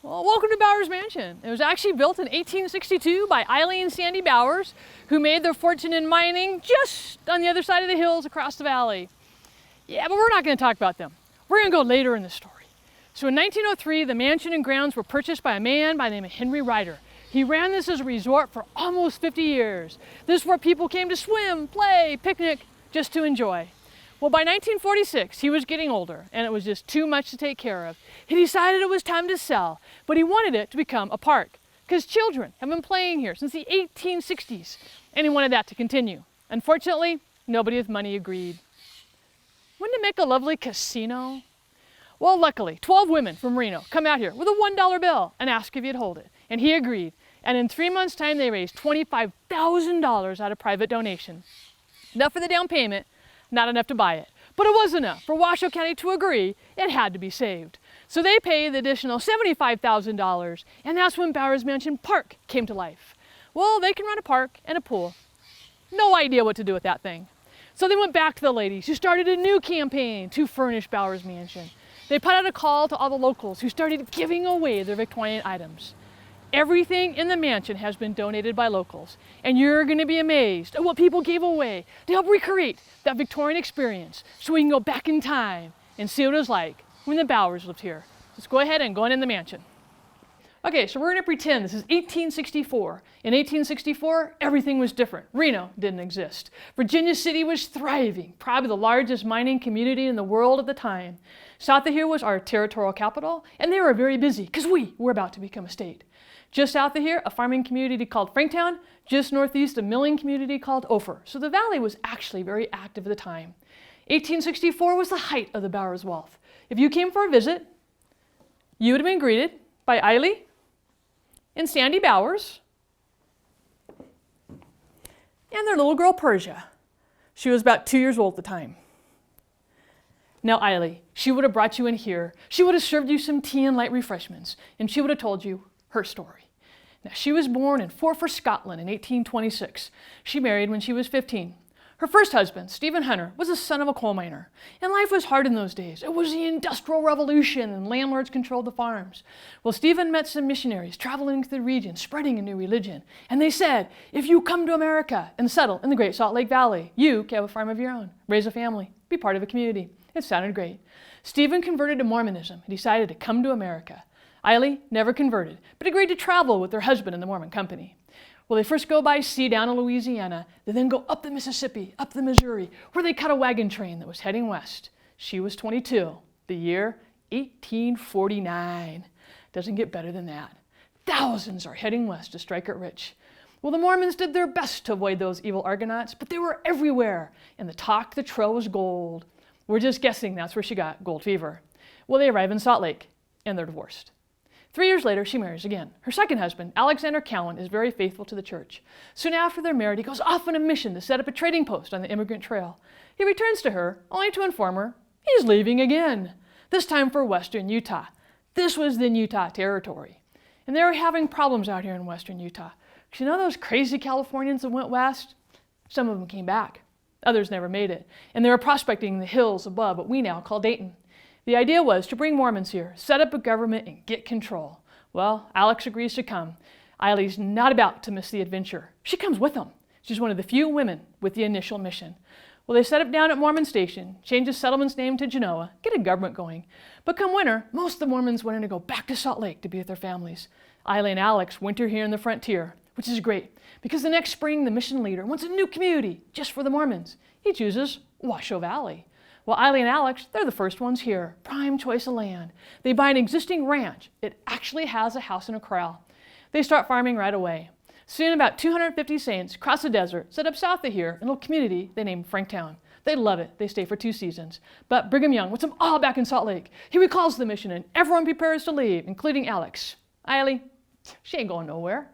Well, welcome to Bowers Mansion. It was actually built in 1862 by Eileen and Sandy Bowers, who made their fortune in mining just on the other side of the hills across the valley. Yeah, but we're not going to talk about them. We're going to go later in the story. So in 1903, the mansion and grounds were purchased by a man by the name of Henry Ryder. He ran this as a resort for almost 50 years. This is where people came to swim, play, picnic, just to enjoy. Well, by 1946, he was getting older, and it was just too much to take care of. He decided it was time to sell, but he wanted it to become a park, because children have been playing here since the 1860s, and he wanted that to continue. Unfortunately, nobody with money agreed. Wouldn't it make a lovely casino? Well, luckily, 12 women from Reno come out here with a $1 bill and ask if he'd hold it, and he agreed. And in 3 months' time, they raised $25,000 out of private donation. Enough for the down payment, not enough to buy it. But it was enough for Washoe County to agree it had to be saved. So they paid the additional $75,000, and that's when Bowers Mansion Park came to life. Well, they can run a park and a pool. No idea what to do with that thing. So they went back to the ladies who started a new campaign to furnish Bowers Mansion. They put out a call to all the locals who started giving away their Victorian items. Everything in the mansion has been donated by locals, and you're going to be amazed at what people gave away to help recreate that Victorian experience so we can go back in time and see what it was like when the Bowers lived here. Let's go ahead and go in the mansion. Okay, so we're going to pretend this is 1864. In 1864, everything was different. Reno didn't exist. Virginia City was thriving, probably the largest mining community in the world at the time. South of here was our territorial capital, and they were very busy because we were about to become a state. Just south of here, a farming community called Franktown, just northeast, a milling community called Ophir. So the valley was actually very active at the time. 1864 was the height of the Bowers wealth. If you came for a visit, you would have been greeted by Eileen and Sandy Bowers and their little girl Persia. She was about 2 years old at the time. Now Eileen, she would have brought you in here. She would have served you some tea and light refreshments, and she would have told you her story. Now, she was born in Forfar, Scotland in 1826. She married when she was 15. Her first husband, Stephen Hunter, was the son of a coal miner, and life was hard in those days. It was the Industrial Revolution, and landlords controlled the farms. Well, Stephen met some missionaries traveling to the region, spreading a new religion, and they said, if you come to America and settle in the Great Salt Lake Valley, you can have a farm of your own, raise a family, be part of a community. It sounded great. Stephen converted to Mormonism and decided to come to America. Eileen never converted, but agreed to travel with her husband in the Mormon company. Well, they first go by sea down in Louisiana. They then go up the Mississippi, up the Missouri, where they cut a wagon train that was heading west. She was 22, the year 1849. Doesn't get better than that. Thousands are heading west to strike it rich. Well, the Mormons did their best to avoid those evil Argonauts, but they were everywhere, and the talk the trail was gold. We're just guessing that's where she got gold fever. Well, they arrive in Salt Lake, and they're divorced. 3 years later, she marries again. Her second husband, Alexander Cowan, is very faithful to the church. Soon after they're married, he goes off on a mission to set up a trading post on the immigrant trail. He returns to her, only to inform her he's leaving again, this time for western Utah. This was then Utah territory. And they were having problems out here in western Utah. Because you know those crazy Californians that went west? Some of them came back. Others never made it. And they were prospecting the hills above what we now call Dayton. The idea was to bring Mormons here, set up a government, and get control. Well, Alex agrees to come. Eileen's not about to miss the adventure. She comes with them. She's one of the few women with the initial mission. Well, they set up down at Mormon Station, change the settlement's name to Genoa, get a government going. But come winter, most of the Mormons wanted to go back to Salt Lake to be with their families. Eileen and Alex winter here in the frontier, which is great, because the next spring the mission leader wants a new community just for the Mormons. He chooses Washoe Valley. Well, Eileen and Alex, they're the first ones here. Prime choice of land. They buy an existing ranch. It actually has a house and a corral. They start farming right away. Soon about 250 Saints cross the desert, set up south of here, in a little community they named Franktown. They love it. They stay for 2 seasons. But Brigham Young wants them all back in Salt Lake. He recalls the mission and everyone prepares to leave, including Alex. Eileen, she ain't going nowhere.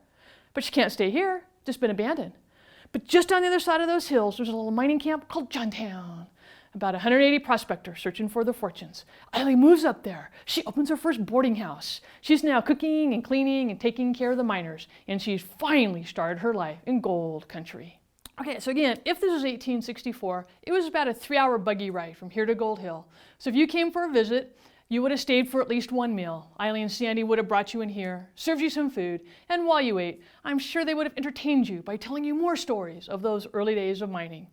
But she can't stay here. Just been abandoned. But just on the other side of those hills, there's a little mining camp called Johntown. About 180 prospectors searching for their fortunes. Eileen moves up there. She opens her first boarding house. She's now cooking and cleaning and taking care of the miners, and she's finally started her life in gold country. Okay, so again, if this was 1864, it was about a 3-hour buggy ride from here to Gold Hill. So if you came for a visit, You would have stayed for at least one meal. Eileen and Sandy would have brought you in here, served you some food, and while you ate, I'm sure they would have entertained you by telling you more stories of those early days of mining.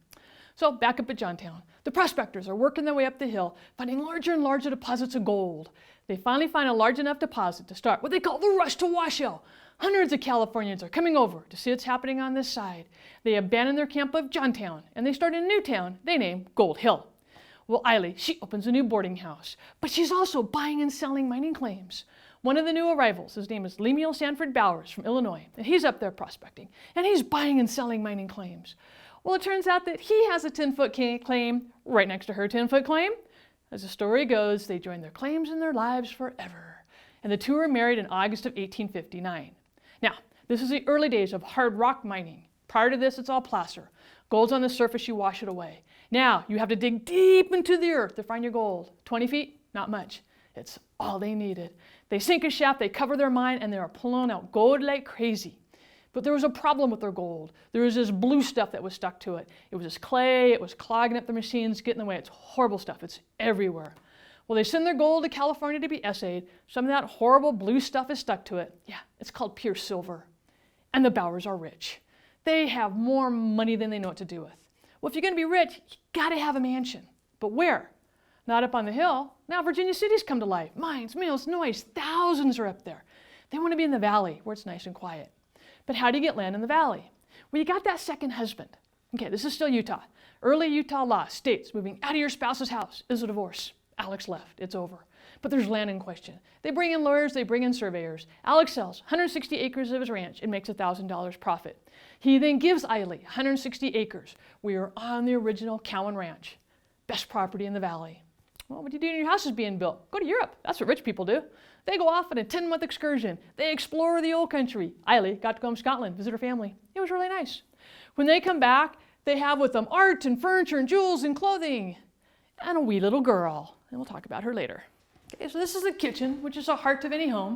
So back up at Johntown, the prospectors are working their way up the hill, finding larger and larger deposits of gold. They finally find a large enough deposit to start what they call the rush to Washoe. Hundreds of Californians are coming over to see what's happening on this side. They abandon their camp of Johntown, and they start a new town they name Gold Hill. Well, Eileen, she opens a new boarding house, but she's also buying and selling mining claims. One of the new arrivals, his name is Lemuel Sanford Bowers from Illinois, and he's up there prospecting, and he's buying and selling mining claims. Well, it turns out that he has a 10-foot claim right next to her 10-foot claim. As the story goes, they joined their claims and their lives forever. And the two were married in August of 1859. Now, this is the early days of hard rock mining. Prior to this, it's all placer. Gold's on the surface, you wash it away. Now, you have to dig deep into the earth to find your gold. 20 feet? Not much. It's all they needed. They sink a shaft, they cover their mine, and they are pulling out gold like crazy. But there was a problem with their gold. There was this blue stuff that was stuck to it. It was this clay, it was clogging up the machines, getting in the way. It's horrible stuff, it's everywhere. Well, they send their gold to California to be assayed. Some of that horrible blue stuff is stuck to it. Yeah, it's called pure silver. And the Bowers are rich. They have more money than they know what to do with. Well, if you're gonna be rich, you gotta have a mansion. But where? Not up on the hill. Now Virginia City's come to life. Mines, mills, noise, thousands are up there. They wanna be in the valley where it's nice and quiet. But how do you get land in the valley? Well, you got that second husband. Okay, this is still Utah. Early Utah law states moving out of your spouse's house is a divorce. Alex left, it's over. But there's land in question. They bring in lawyers, they bring in surveyors. Alex sells 160 acres of his ranch and makes $1,000 profit. He then gives Eileen 160 acres. We are on the original Cowan Ranch. Best property in the valley. Well, what do you do when your house is being built? Go to Europe. That's what rich people do. They go off on a 10-month excursion. They explore the old country. Eileen got to go to Scotland, visit her family. It was really nice. When they come back, they have with them art and furniture and jewels and clothing and a wee little girl. And we'll talk about her later. Okay, so this is the kitchen, which is the heart of any home.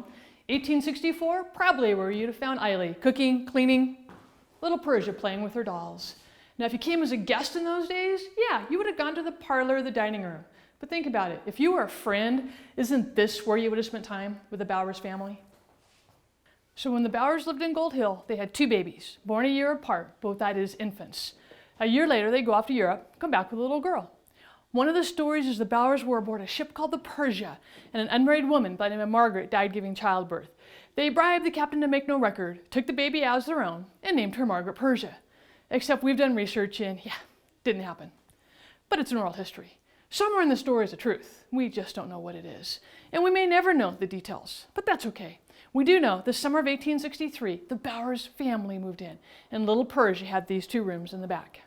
1864, probably where you'd have found Eileen cooking, cleaning, little Persia playing with her dolls. Now, if you came as a guest in those days, yeah, you would have gone to the parlor or the dining room. But think about it. If you were a friend, isn't this where you would have spent time with the Bowers family? So when the Bowers lived in Gold Hill, they had two babies, born a year apart, both died as infants. A year later, they go off to Europe, come back with a little girl. One of the stories is the Bowers were aboard a ship called the Persia, and an unmarried woman by the name of Margaret died giving childbirth. They bribed the captain to make no record, took the baby as their own, and named her Margaret Persia. Except we've done research and, yeah, didn't happen. But it's an oral history. Somewhere in the story is the truth. We just don't know what it is. And we may never know the details, but that's okay. We do know the summer of 1863, the Bowers family moved in, and little Persia had these two rooms in the back.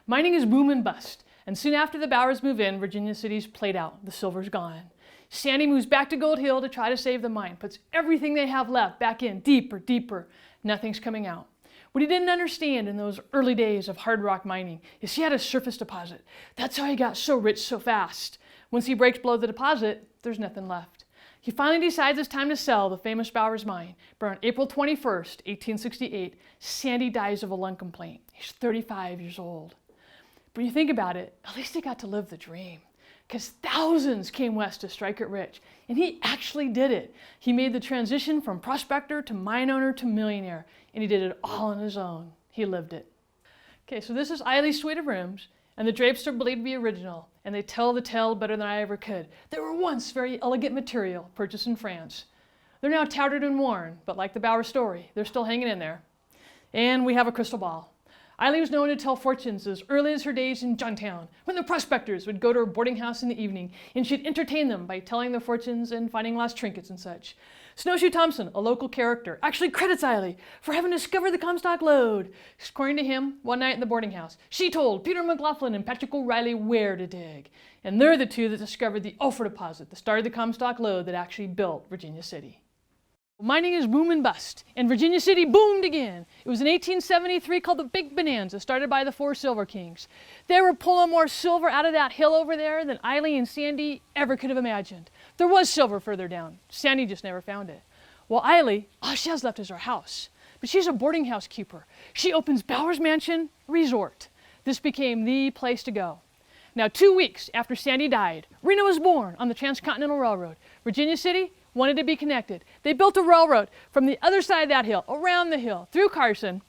Mining is boom and bust, and soon after the Bowers move in, Virginia City's played out. The silver's gone. Sandy moves back to Gold Hill to try to save the mine, puts everything they have left back in, deeper, deeper. Nothing's coming out. What he didn't understand in those early days of hard rock mining is he had a surface deposit. That's how he got so rich so fast. Once he breaks below the deposit, there's nothing left. He finally decides it's time to sell the famous Bowers mine. But on April 21st, 1868, Sandy dies of a lung complaint. He's 35 years old. But when you think about it, at least he got to live the dream. Because thousands came west to strike it rich. And he actually did it. He made the transition from prospector to mine owner to millionaire. And he did it all on his own. He lived it. Okay, so this is Eileen's suite of rooms. And the drapes are believed to be original. And they tell the tale better than I ever could. They were once very elegant material purchased in France. They're now tattered and worn. But like the Bowers story, they're still hanging in there. And we have a crystal ball. Eileen was known to tell fortunes as early as her days in Johntown, when the prospectors would go to her boarding house in the evening, and she'd entertain them by telling their fortunes and finding lost trinkets and such. Snowshoe Thompson, a local character, actually credits Eileen for having discovered the Comstock lode. According to him, one night in the boarding house, she told Peter McLaughlin and Patrick O'Reilly where to dig. And they're the two that discovered the Ulford deposit, the start of the Comstock lode that actually built Virginia City. Mining is boom and bust, and Virginia City boomed again. It was in 1873 called the Big Bonanza, started by the four Silver Kings. They were pulling more silver out of that hill over there than Eileen and Sandy ever could have imagined. There was silver further down. Sandy just never found it. Well, Eileen, all she has left is her house. But she's a boarding house keeper. She opens Bowers Mansion Resort. This became the place to go. Now, 2 weeks after Sandy died, Reno was born on the Transcontinental Railroad. Virginia City wanted to be connected. They built a railroad from the other side of that hill, around the hill, through Carson.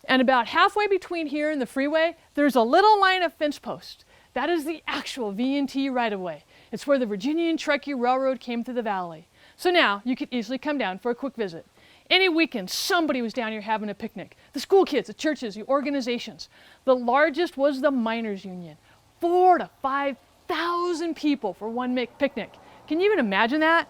And about halfway between here and the freeway, there's a little line of fence posts. That is the actual V&T right-of-way. It's where the Virginia and Truckee Railroad came through the valley. So now you could easily come down for a quick visit. Any weekend, somebody was down here having a picnic. The school kids, the churches, the organizations. The largest was the Miners Union. 4,000 to 5,000 people for one picnic. Can you even imagine that?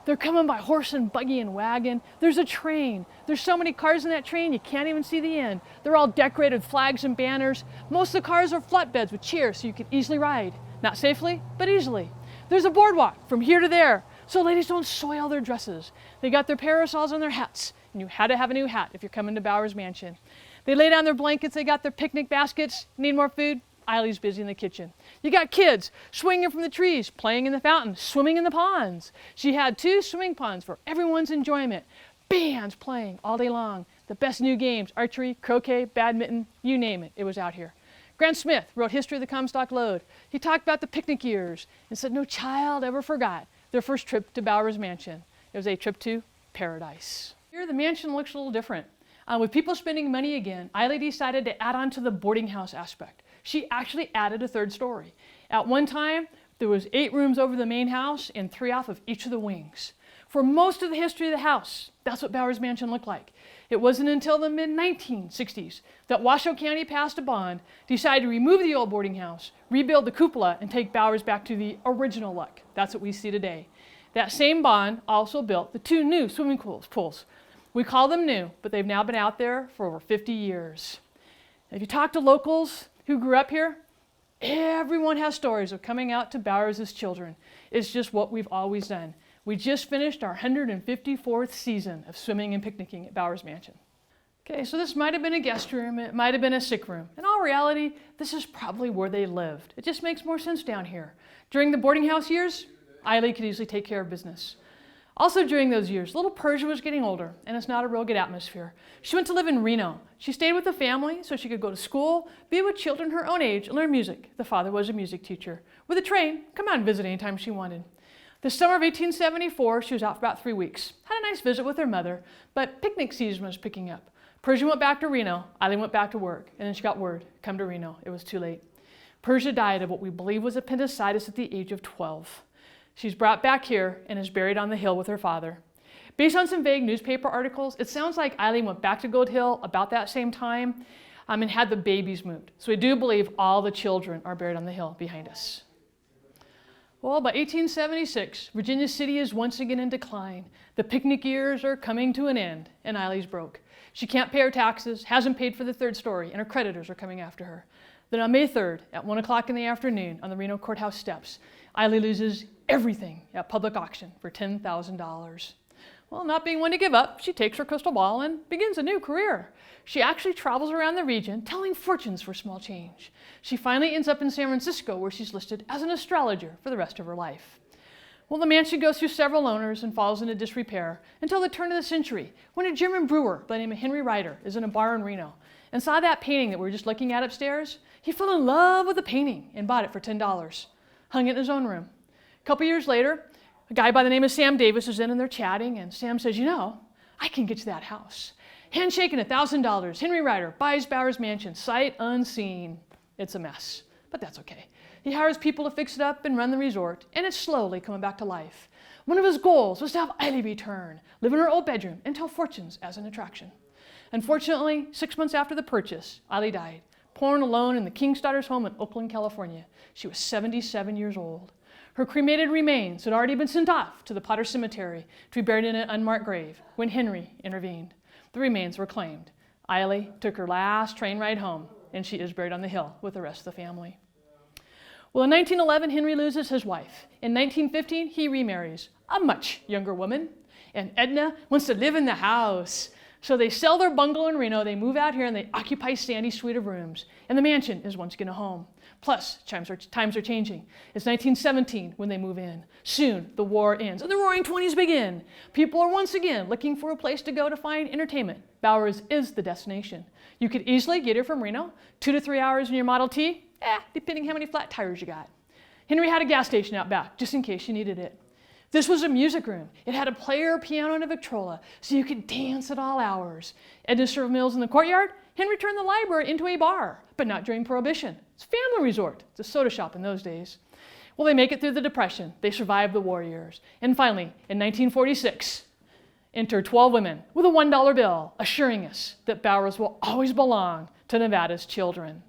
They're coming by horse and buggy and wagon. There's a train. There's so many cars in that train you can't even see the end. They're all decorated with flags and banners. Most of the cars are flatbeds with chairs so you can easily ride. Not safely, but easily. There's a boardwalk from here to there so ladies don't soil their dresses. They got their parasols and their hats, and you had to have a new hat if you're coming to Bowers Mansion. They lay down their blankets, they got their picnic baskets. Need more food? Eileen's busy in the kitchen. You got kids swinging from the trees, playing in the fountain, swimming in the ponds. She had 2 swimming ponds for everyone's enjoyment. Bands playing all day long. The best new games, archery, croquet, badminton, you name it, it was out here. Grant Smith wrote History of the Comstock Lode. He talked about the picnic years and said no child ever forgot their first trip to Bowers Mansion. It was a trip to paradise. Here the mansion looks a little different. With people spending money again, Eileen decided to add on to the boarding house aspect. She actually added a 3rd story. At one time, there was 8 rooms over the main house and 3 off of each of the wings. For most of the history of the house, that's what Bowers Mansion looked like. It wasn't until the mid-1960s that Washoe County passed a bond, decided to remove the old boarding house, rebuild the cupola, and take Bowers back to the original look. That's what we see today. That same bond also built the 2 new swimming pools. We call them new, but they've now been out there for over 50 years. If you talk to locals who grew up here, everyone has stories of coming out to Bowers as children. It's just what we've always done. We just finished our 154th season of swimming and picnicking at Bowers Mansion. Okay, so this might have been a guest room, it might have been a sick room. In all reality, this is probably where they lived. It just makes more sense down here. During the boarding house years, Eileen could easily take care of business. Also during those years, little Persia was getting older, and it's not a real good atmosphere. She went to live in Reno. She stayed with the family so she could go to school, be with children her own age, and learn music. The father was a music teacher. With a train, come out and visit anytime she wanted. The summer of 1874, she was out for about 3 weeks. Had a nice visit with her mother, but picnic season was picking up. Persia went back to Reno, Eileen went back to work, and then she got word, come to Reno. It was too late. Persia died of what we believe was appendicitis at the age of 12. She's brought back here and is buried on the hill with her father. Based on some vague newspaper articles, it sounds like Eileen went back to Gold Hill about that same time and had the babies moved. So we do believe all the children are buried on the hill behind us. Well, by 1876, Virginia City is once again in decline. The picnic years are coming to an end, and Eileen's broke. She can't pay her taxes, hasn't paid for the 3rd story, and her creditors are coming after her. Then on May 3rd, at 1 o'clock in the afternoon, on the Reno courthouse steps, Eileen loses everything at public auction for $10,000. Well, not being one to give up, she takes her crystal ball and begins a new career. She actually travels around the region telling fortunes for small change. She finally ends up in San Francisco, where she's listed as an astrologer for the rest of her life. Well, the mansion goes through several owners and falls into disrepair until the turn of the century, when a German brewer by the name of Henry Ryder is in a bar in Reno and saw that painting that we were just looking at upstairs. He fell in love with the painting and bought it for $10. Hung it in his own room. A couple years later, a guy by the name of Sam Davis is in and they're chatting, and Sam says, you know, I can get you that house. Handshaking $1,000. Henry Ryder buys Bowers Mansion, sight unseen. It's a mess, but that's okay. He hires people to fix it up and run the resort, and it's slowly coming back to life. One of his goals was to have Eileen return, live in her old bedroom, and tell fortunes as an attraction. Unfortunately, 6 months after the purchase, Eileen died, born alone in the King's Daughter's home in Oakland, California. She was 77 years old. Her cremated remains had already been sent off to the Potter Cemetery to be buried in an unmarked grave when Henry intervened. The remains were claimed. Eileen took her last train ride home, and she is buried on the hill with the rest of the family. Well, in 1911, Henry loses his wife. In 1915, he remarries a much younger woman, and Edna wants to live in the house. So they sell their bungalow in Reno, they move out here, and they occupy Sandy's suite of rooms. And the mansion is once again a home. Plus, times are changing. It's 1917 when they move in. Soon, the war ends, and the Roaring '20s begin. People are once again looking for a place to go to find entertainment. Bowers is the destination. You could easily get here from Reno, 2 to 3 hours in your Model T, depending how many flat tires you got. Henry had a gas station out back, just in case you needed it. This was a music room. It had a player, piano, and a Victrola, so you could dance at all hours. Edna served meals in the courtyard. Henry turned the library into a bar, but not during Prohibition. It's a family resort. It's a soda shop in those days. Well, they make it through the Depression. They survive the war years. And finally, in 1946, enter 12 women with a $1 bill, assuring us that Bowers will always belong to Nevada's children.